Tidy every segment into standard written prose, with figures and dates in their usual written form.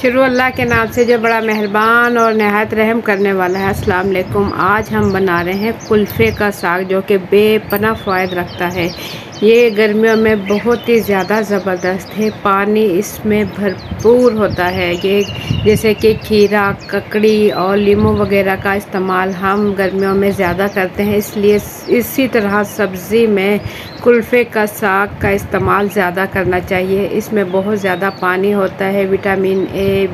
शुरू अल्लाह के नाम से जो बड़ा मेहरबान और नहायत रहम करने वाला है। अस्सलाम वालेकुम। आज हम बना रहे हैं कुल्फ़े का साग जो कि बेपनाह फ़ायदा रखता है। ये गर्मियों में बहुत ही ज़्यादा ज़बरदस्त है। पानी इसमें भरपूर होता है। ये जैसे कि खीरा, ककड़ी और लीमू वगैरह का इस्तेमाल हम गर्मियों में ज़्यादा करते हैं, इसलिए इसी तरह सब्ज़ी में कुल्फ़े का साग का इस्तेमाल ज़्यादा करना चाहिए। इसमें बहुत ज़्यादा पानी होता है, विटामिन ए,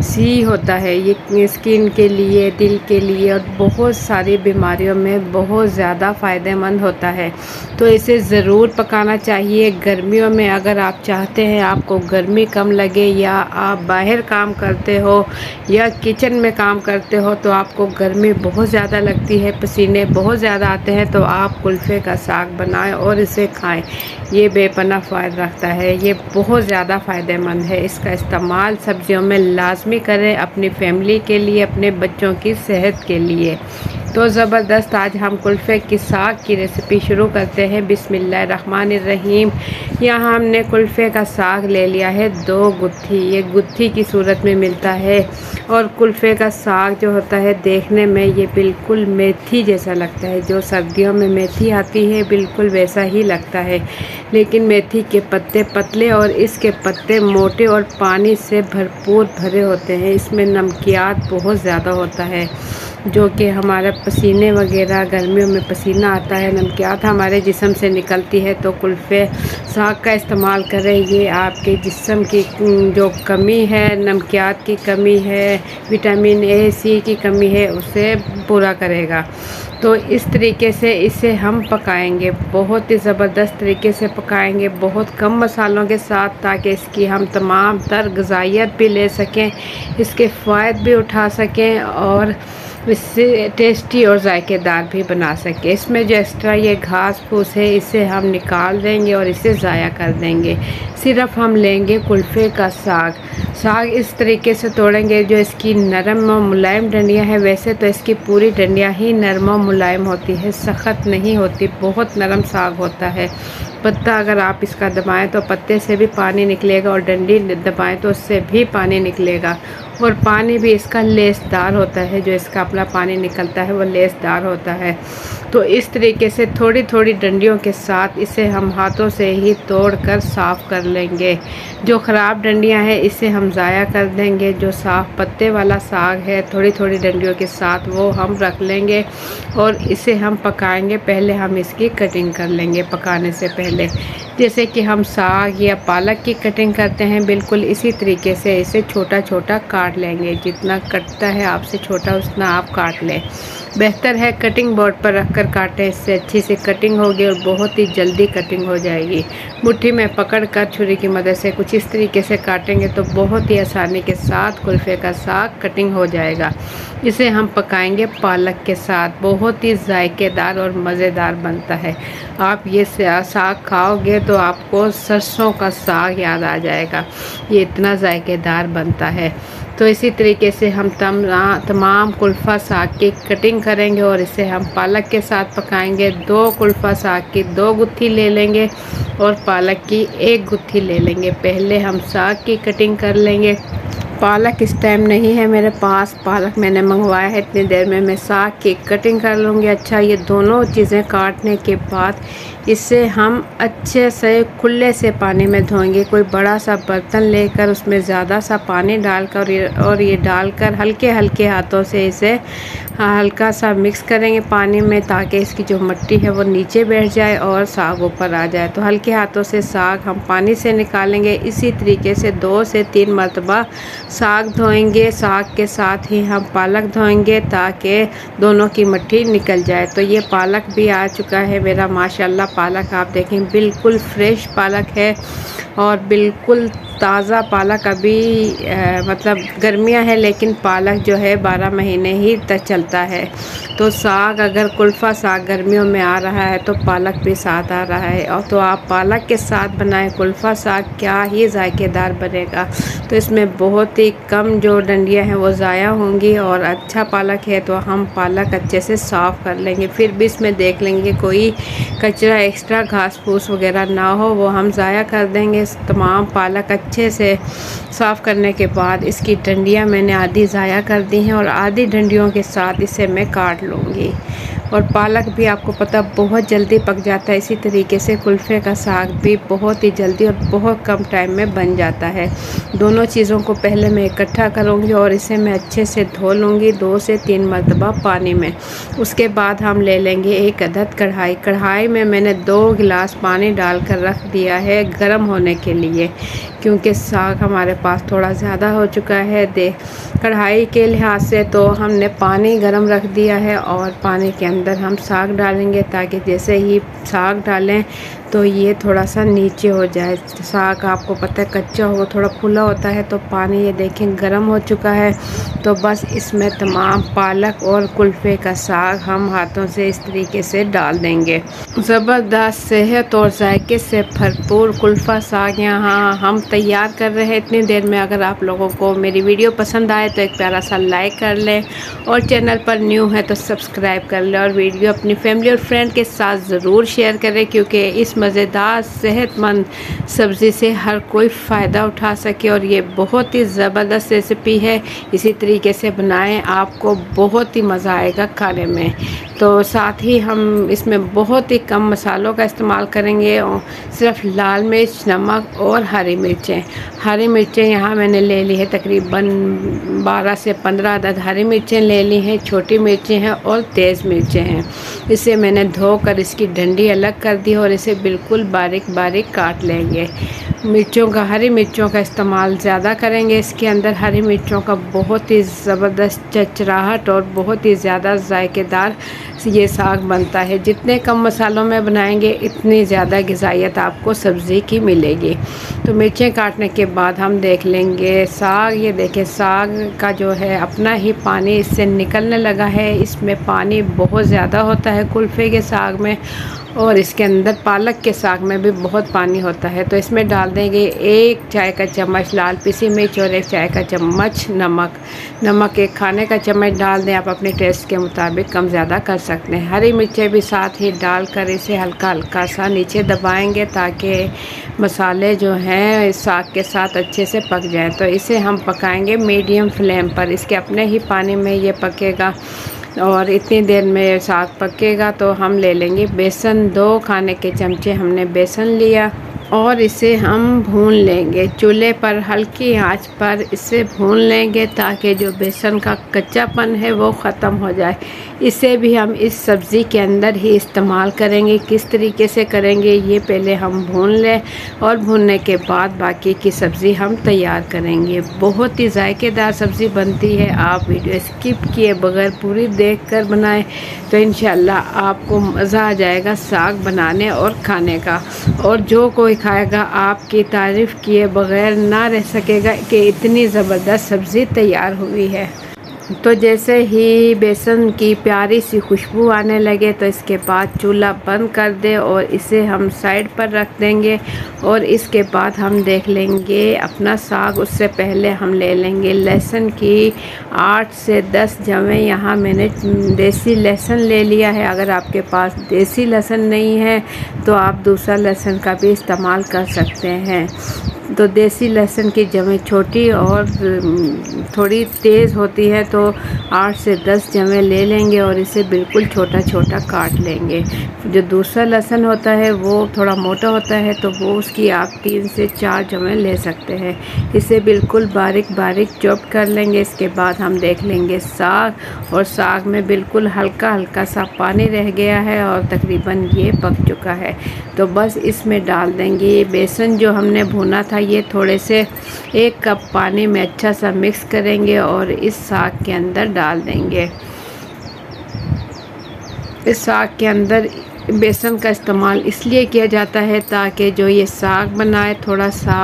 सी होता है। ये स्किन के लिए, दिल के लिए और बहुत सारी बीमारियों में बहुत ज़्यादा फ़ायदेमंद होता है। तो इसे ज़रूर पकाना चाहिए गर्मियों में। अगर आप चाहते हैं आपको गर्मी कम लगे, या आप बाहर काम करते हो या किचन में काम करते हो तो आपको गर्मी बहुत ज़्यादा लगती है, पसीने बहुत ज़्यादा आते हैं, तो आप कुल्फ़े का साग बनाएं और इसे खाएं। ये बेपनाह फ़ायदा रखता है। ये बहुत ज़्यादा फ़ायदेमंद है। इसका इस्तेमाल सब्जियों में लाजमी करें, अपनी फैमिली के लिए, अपने बच्चों की सेहत के लिए। तो ज़बरदस्त आज हम कुल्फ़े की साग की रेसिपी शुरू करते हैं। बिस्मिल्लाहिर्रहमानिर्रहीम। यहाँ हमने कुल्फ़े का साग ले लिया है 2 गुत्थी। ये गुत्थी की सूरत में मिलता है। और कुल्फ़े का साग जो होता है देखने में ये बिल्कुल मेथी जैसा लगता है। जो सर्दियों में मेथी आती है बिल्कुल वैसा ही लगता है, लेकिन मेथी के पत्ते पतले और इसके पत्ते मोटे और पानी से भरपूर भरे होते हैं। इसमें नमकियात बहुत ज़्यादा होता है, जो कि हमारे पसीने वगैरह, गर्मियों में पसीना आता है, नमकियात हमारे जिस्म से निकलती है। तो कुल्फ़े साग का इस्तेमाल करें। ये आपके जिस्म की जो कमी है, नमकियात की कमी है, विटामिन ए, सी की कमी है, उसे पूरा करेगा। तो इस तरीके से इसे हम पकाएंगे, बहुत ही ज़बरदस्त तरीके से पकाएंगे, बहुत कम मसालों के साथ, ताकि इसकी हम तमाम तर ग़िज़ाइयत भी ले सकें, इसके फ़ायदे भी उठा सकें और इससे टेस्टी और जायकेदार भी बना सके। इसमें जो एक्स्ट्रा ये घास फूस है इसे हम निकाल देंगे और इसे ज़ाया कर देंगे। सिर्फ हम लेंगे कुल्फ़े का साग इस तरीके से तोड़ेंगे जो इसकी नरम और मुलायम डंडियाँ हैं। वैसे तो इसकी पूरी डंडियाँ ही नरम और मुलायम होती है, सख्त नहीं होती, बहुत नरम साग होता है। पत्ता अगर आप इसका दबाएं तो पत्ते से भी पानी निकलेगा, और डंडी दबाएं तो उससे भी पानी निकलेगा। और पानी भी इसका लेसदार होता है, जो इसका अपना पानी निकलता है वो लेसदार होता है। तो इस तरीके से थोड़ी थोड़ी डंडियों के साथ इसे हम हाथों से ही तोड़कर साफ़ कर लेंगे। जो ख़राब डंडियां हैं इसे हम ज़ाया कर देंगे। जो साफ़ पत्ते वाला साग है थोड़ी थोड़ी डंडियों के साथ वो हम रख लेंगे और इसे हम पकाएंगे। पहले हम इसकी कटिंग कर लेंगे पकाने से पहले, जैसे कि हम साग या पालक की कटिंग करते हैं, बिल्कुल इसी तरीके से इसे छोटा छोटा काट लेंगे। जितना कटता है आपसे छोटा उतना आप काट लें। बेहतर है कटिंग बोर्ड पर रखकर काटें, इससे अच्छी से कटिंग होगी और बहुत ही जल्दी कटिंग हो जाएगी। मुट्ठी में पकड़कर छुरी की मदद से कुछ इस तरीके से काटेंगे तो बहुत ही आसानी के साथ कुल्फ़े का साग कटिंग हो जाएगा। इसे हम पकाएंगे पालक के साथ, बहुत ही जायकेदार और मज़ेदार बनता है। आप ये साग खाओगे तो आपको सरसों का साग याद आ जाएगा, ये इतना जायकेदार बनता है। तो इसी तरीके से हम तमाम कुल्फ़ा साग की कटिंग करेंगे और इसे हम पालक के साथ पकाएंगे। 2 कुल्फ़ा साग की 2 गुत्थी ले लेंगे और पालक की 1 गुत्थी ले लेंगे। पहले हम साग की कटिंग कर लेंगे। पालक इस टाइम नहीं है मेरे पास, पालक मैंने मंगवाया है, इतनी देर में मैं साग की कटिंग कर लूँगी। अच्छा, ये दोनों चीज़ें काटने के बाद इसे हम अच्छे से खुले से पानी में धोएंगे। कोई बड़ा सा बर्तन लेकर उसमें ज़्यादा सा पानी डालकर और ये डालकर हल्के हल्के हाथों से इसे हल्का सा मिक्स करेंगे पानी में, ताकि इसकी जो मिट्टी है वो नीचे बैठ जाए और साग ऊपर आ जाए। तो हल्के हाथों से साग हम पानी से निकालेंगे। इसी तरीके से 2 से 3 मरतबा साग धोएंगे। साग के साथ ही हम पालक धोएंगे ताकि दोनों की मिट्टी निकल जाए। तो ये पालक भी आ चुका है मेरा, माशाल्लाह। पालक आप देखें बिल्कुल फ्रेश पालक है और बिल्कुल ताज़ा पालक। अभी मतलब गर्मियां हैं लेकिन पालक जो है 12 महीने ही तक चलता है। तो साग अगर कुल्फ़ा साग गर्मियों में आ रहा है तो पालक भी साथ आ रहा है, और तो आप पालक के साथ बनाएं कुल्फ़ा साग, क्या ही जायकेदार बनेगा। तो इसमें बहुत बहुत ही कम जो डंडियाँ हैं वो ज़ाया होंगी। और अच्छा पालक है तो हम पालक अच्छे से साफ़ कर लेंगे, फिर भी इसमें देख लेंगे कोई कचरा एक्स्ट्रा घास फूस वगैरह ना हो, वो हम ज़ाया कर देंगे। तमाम पालक अच्छे से साफ़ करने के बाद इसकी डंडियाँ मैंने आधी ज़ाया कर दी हैं और आधी डंडियों के साथ इसे मैं काट लूँगी। और पालक भी आपको पता बहुत जल्दी पक जाता है, इसी तरीके से कुल्फ़े का साग भी बहुत ही जल्दी और बहुत कम टाइम में बन जाता है। दोनों चीज़ों को पहले मैं इकट्ठा करूँगी और इसे मैं अच्छे से धो लूँगी 2 से 3 मरतबा पानी में। उसके बाद हम ले लेंगे एक अदद कढ़ाई में मैंने 2 गिलास पानी डालकर रख दिया है गर्म होने के लिए, क्योंकि साग हमारे पास थोड़ा ज़्यादा हो चुका है। कढ़ाई के लिहाज से तो हमने पानी गर्म रख दिया है और पानी के अंदर हम साग डालेंगे, ताकि जैसे ही साग डालें तो ये थोड़ा सा नीचे हो जाए। साग आपको पता है कच्चा हो थोड़ा फूला होता है। तो पानी ये देखें गर्म हो चुका है, तो बस इसमें तमाम पालक और कुल्फ़े का साग हम हाथों से इस तरीके से डाल देंगे। ज़बरदस्त सेहत और जायके से भरपूर कुल्फ़ा साग यहाँ हम तैयार कर रहे हैं। इतनी देर में अगर आप लोगों को मेरी वीडियो पसंद आए तो एक प्यारा सा लाइक कर लें, और चैनल पर न्यू है तो सब्सक्राइब कर लें, और वीडियो अपनी फैमिली और फ्रेंड के साथ ज़रूर शेयर करें, क्योंकि इस मज़ेदार सेहतमंद सब्ज़ी से हर कोई फ़ायदा उठा सके। और ये बहुत ही ज़बरदस्त रेसिपी है, इसी तरीके से बनाएं, आपको बहुत ही मज़ा आएगा खाने में। तो साथ ही हम इसमें बहुत ही कम मसालों का इस्तेमाल करेंगे, और सिर्फ लाल मिर्च, नमक और हरी मिर्चें। हरी मिर्चें यहाँ मैंने ले ली है तकरीबन 12 से 15 अदद हरी मिर्चें ले ली हैं, छोटी मिर्चें हैं और तेज़ मिर्चें हैं। इसे मैंने धोकर इसकी डंडी अलग कर दी और इसे बिल्कुल बारीक बारीक काट लेंगे। हरी मिर्चों का इस्तेमाल ज़्यादा करेंगे, इसके अंदर हरी मिर्चों का बहुत ही ज़बरदस्त चचराहट और बहुत ही ज़्यादा जायकेदार ये साग बनता है। जितने कम मसालों में बनाएंगे इतनी ज़्यादा ग़िज़ाइयत आपको सब्ज़ी की मिलेगी। तो मिर्चें काटने के बाद हम देख लेंगे साग। ये देखें साग का जो है अपना ही पानी इससे निकलने लगा है। इसमें पानी बहुत ज़्यादा होता है कुल्फ़े के साग में, और इसके अंदर पालक के साग में भी बहुत पानी होता है। तो इसमें डाल देंगे 1 चाय का चम्मच लाल पिसी मिर्च और 1 चाय का चम्मच नमक 1 खाने का चम्मच डाल दें। आप अपने टेस्ट के मुताबिक कम ज़्यादा कर सकते हैं। हरी मिर्चें भी साथ ही डालकर इसे हल्का हल्का सा नीचे दबाएंगे, ताकि मसाले जो हैं इस साग के साथ अच्छे से पक जाएं। तो इसे हम पकाएंगे मीडियम फ्लेम पर, इसके अपने ही पानी में ये पकेगा। और इतनी देर में साग पकेगा तो हम ले लेंगे बेसन। 2 खाने के चमचे हमने बेसन लिया और इसे हम भून लेंगे चूल्हे पर हल्की आंच पर इसे भून लेंगे, ताकि जो बेसन का कच्चापन है वो ख़त्म हो जाए। इसे भी हम इस सब्ज़ी के अंदर ही इस्तेमाल करेंगे। किस तरीके से करेंगे ये पहले हम भून लें, और भूनने के बाद बाकी की सब्ज़ी हम तैयार करेंगे। बहुत ही जायकेदार सब्ज़ी बनती है। आप वीडियो स्किप किए बगैर पूरी देखकर बनाएं तो इंशाल्लाह आपको मज़ा आ जाएगा साग बनाने और खाने का। और जो कोई खाएगा आपकी तारीफ़ किए बगैर ना रह सकेगा कि इतनी ज़बरदस्त सब्ज़ी तैयार हुई है। तो जैसे ही बेसन की प्यारी सी खुशबू आने लगे तो इसके बाद चूल्हा बंद कर दें और इसे हम साइड पर रख देंगे। और इसके बाद हम देख लेंगे अपना साग। उससे पहले हम ले लेंगे लहसुन की 8 से 10 जवें। यहाँ मैंने देसी लहसुन ले लिया है। अगर आपके पास देसी लहसुन नहीं है तो आप दूसरा लहसुन का भी इस्तेमाल कर सकते हैं। तो देसी लहसुन की जवें छोटी और थोड़ी तेज़ होती है, तो 8 से 10 जवें ले लेंगे और इसे बिल्कुल छोटा छोटा काट लेंगे। जो दूसरा लहसुन होता है वो थोड़ा मोटा होता है, तो वो उसकी आप 3 से 4 जवें ले सकते हैं। इसे बिल्कुल बारीक बारीक चॉप कर लेंगे। इसके बाद हम देख लेंगे साग, और साग में बिल्कुल हल्का हल्का सा पानी रह गया है और तकरीबन ये पक चुका है। तो बस इसमें डाल देंगे ये बेसन जो हमने भुना था। ये थोड़े से 1 कप पानी में अच्छा सा मिक्स करेंगे और इस साग के अंदर डाल देंगे। इस साग के अंदर बेसन का इस्तेमाल इसलिए किया जाता है ताकि जो ये साग बनाए थोड़ा सा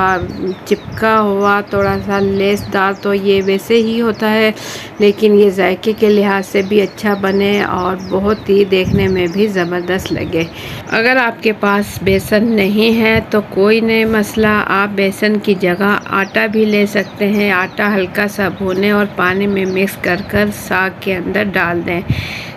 चिपका हुआ, थोड़ा सा लेसदार, तो ये वैसे ही होता है, लेकिन ये जायके के लिहाज से भी अच्छा बने और बहुत ही देखने में भी ज़बरदस्त लगे। अगर आपके पास बेसन नहीं है तो कोई नहीं मसला, आप बेसन की जगह आटा भी ले सकते हैं। आटा हल्का सा भूनें और पानी में मिक्स कर साग के अंदर डाल दें।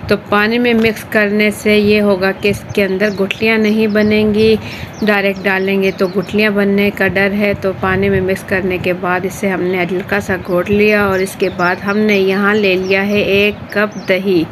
तो पानी में मिक्स करने से ये होगा कि इसके अंदर गुठलियाँ नहीं बनेंगी। डायरेक्ट डालेंगे तो गुठलियाँ बनने का डर है। तो पानी में मिक्स करने के बाद इसे हमने हल्का सा घोट लिया और इसके बाद हमने यहाँ ले लिया है 1 कप दही।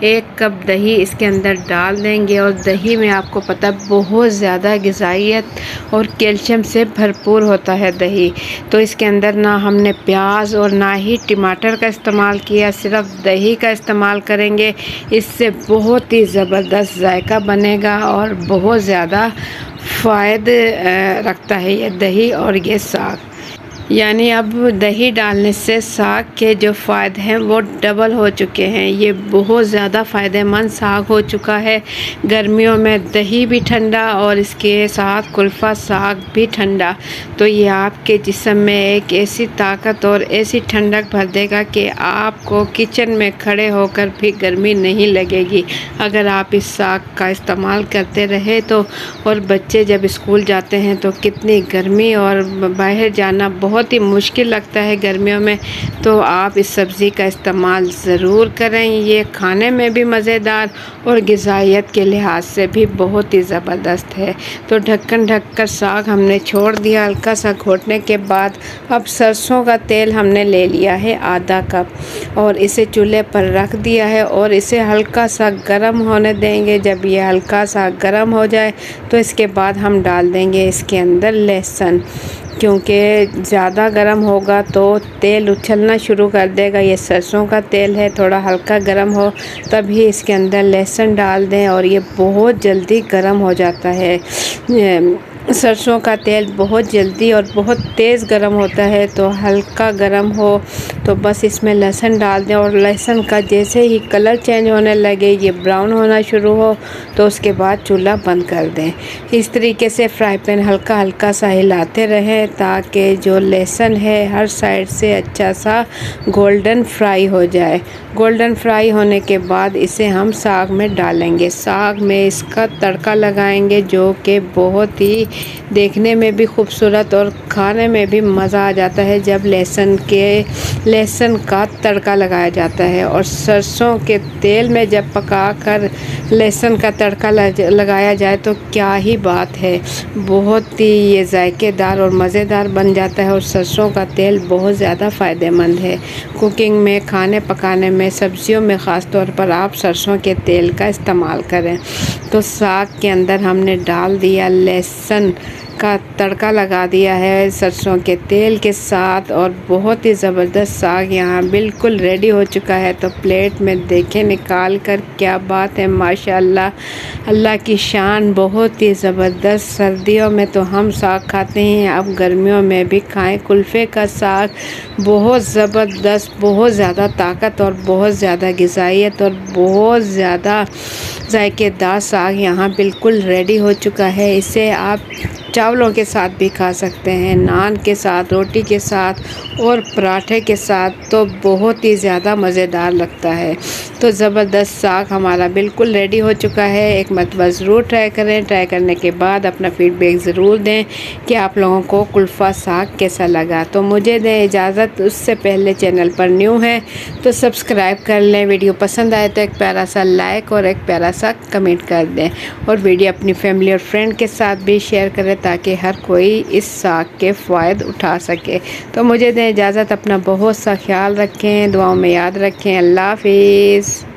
1 कप दही इसके अंदर डाल देंगे और दही में आपको पता बहुत ज़्यादा ग़िज़ाइयत और कैल्शियम से भरपूर होता है दही। तो इसके अंदर ना हमने प्याज और ना ही टमाटर का इस्तेमाल किया, सिर्फ दही का इस्तेमाल करेंगे। इससे बहुत ही ज़बरदस्त जायका बनेगा और बहुत ज़्यादा फ़ायदे रखता है ये दही और ये साग। यानी अब दही डालने से साग के जो फ़ायदे हैं वो डबल हो चुके हैं। ये बहुत ज़्यादा फ़ायदेमंद साग हो चुका है। गर्मियों में दही भी ठंडा और इसके साथ कुल्फ़ा साग भी ठंडा। तो ये आपके जिस्म में एक ऐसी ताकत और ऐसी ठंडक भर देगा कि आपको किचन में खड़े होकर भी गर्मी नहीं लगेगी अगर आप इस साग का इस्तेमाल करते रहे तो। और बच्चे जब स्कूल जाते हैं तो कितनी गर्मी और बाहर जाना बहुत ही मुश्किल लगता है गर्मियों में, तो आप इस सब्ज़ी का इस्तेमाल ज़रूर करें। ये खाने में भी मज़ेदार और ग़िज़ाइयत के लिहाज से भी बहुत ही ज़बरदस्त है। तो ढक्कन ढक कर साग हमने छोड़ दिया हल्का सा घोटने के बाद। अब सरसों का तेल हमने ले लिया है आधा कप और इसे चूल्हे पर रख दिया है और इसे हल्का सा गर्म होने देंगे। जब ये हल्का सा गर्म हो जाए तो इसके बाद हम डाल देंगे इसके अंदर लहसुन, क्योंकि ज़्यादा गर्म होगा तो तेल उछलना शुरू कर देगा। ये सरसों का तेल है, थोड़ा हल्का गर्म हो तभी इसके अंदर लहसुन डाल दें और ये बहुत जल्दी गर्म हो जाता है। सरसों का तेल बहुत जल्दी और बहुत तेज़ गर्म होता है, तो हल्का गर्म हो तो बस इसमें लहसुन डाल दें और लहसुन का जैसे ही कलर चेंज होने लगे, ये ब्राउन होना शुरू हो, तो उसके बाद चूल्हा बंद कर दें। इस तरीके से फ्राई पैन हल्का हल्का सा हिलाते रहें ताकि जो लहसुन है हर साइड से अच्छा सा गोल्डन फ्राई हो जाए। गोल्डन फ्राई होने के बाद इसे हम साग में डालेंगे। साग में इसका तड़का लगाएंगे जो कि बहुत ही देखने में भी खूबसूरत और खाने में भी मज़ा आ जाता है जब लहसुन का तड़का लगाया जाता है। और सरसों के तेल में जब पकाकर लहसुन का तड़का लगाया जाए तो क्या ही बात है, बहुत ही ये जायकेदार और मज़ेदार बन जाता है। और सरसों का तेल बहुत ज़्यादा फ़ायदेमंद है कुकिंग में, खाने पकाने में, सब्जियों में ख़ास तौर पर आप सरसों के तेल का इस्तेमाल करें। तो साग के अंदर हमने डाल दिया लहसुन का तड़का, लगा दिया है सरसों के तेल के साथ और बहुत ही ज़बरदस्त साग यहाँ बिल्कुल रेडी हो चुका है। तो प्लेट में देखें निकाल कर, क्या बात है, माशाल्लाह, अल्लाह की शान, बहुत ही ज़बरदस्त। सर्दियों में तो हम साग खाते हैं, अब गर्मियों में भी खाएं। कुल्फ़े का साग बहुत ज़बरदस्त, बहुत ज़्यादा ताकत और बहुत ज़्यादा ग़िज़ाइयत और बहुत ज़्यादा जायकेदार साग यहाँ बिल्कुल रेडी हो चुका है। इसे आप चावलों के साथ भी खा सकते हैं, नान के साथ, रोटी के साथ और पराठे के साथ, तो बहुत ही ज़्यादा मज़ेदार लगता है। तो ज़बरदस्त साग हमारा बिल्कुल रेडी हो चुका है। एक मरतबा ज़रूर ट्राई करें। ट्राई करने के बाद अपना फ़ीडबैक ज़रूर दें कि आप लोगों को कुल्फ़ा साग कैसा लगा। तो मुझे दें इजाज़त, उससे पहले चैनल पर न्यू है तो सब्सक्राइब कर लें। वीडियो पसंद आए तो एक प्यारा सा लाइक और एक प्यारा सा कमेंट कर दें और वीडियो अपनी फैमिली और फ्रेंड के साथ भी शेयर करें ताकि हर कोई इस साग के फ़ायदे उठा सके। तो मुझे दें इजाज़त, अपना बहुत सा ख्याल रखें, दुआओं में याद रखें। अल्लाह हाफ़िज़।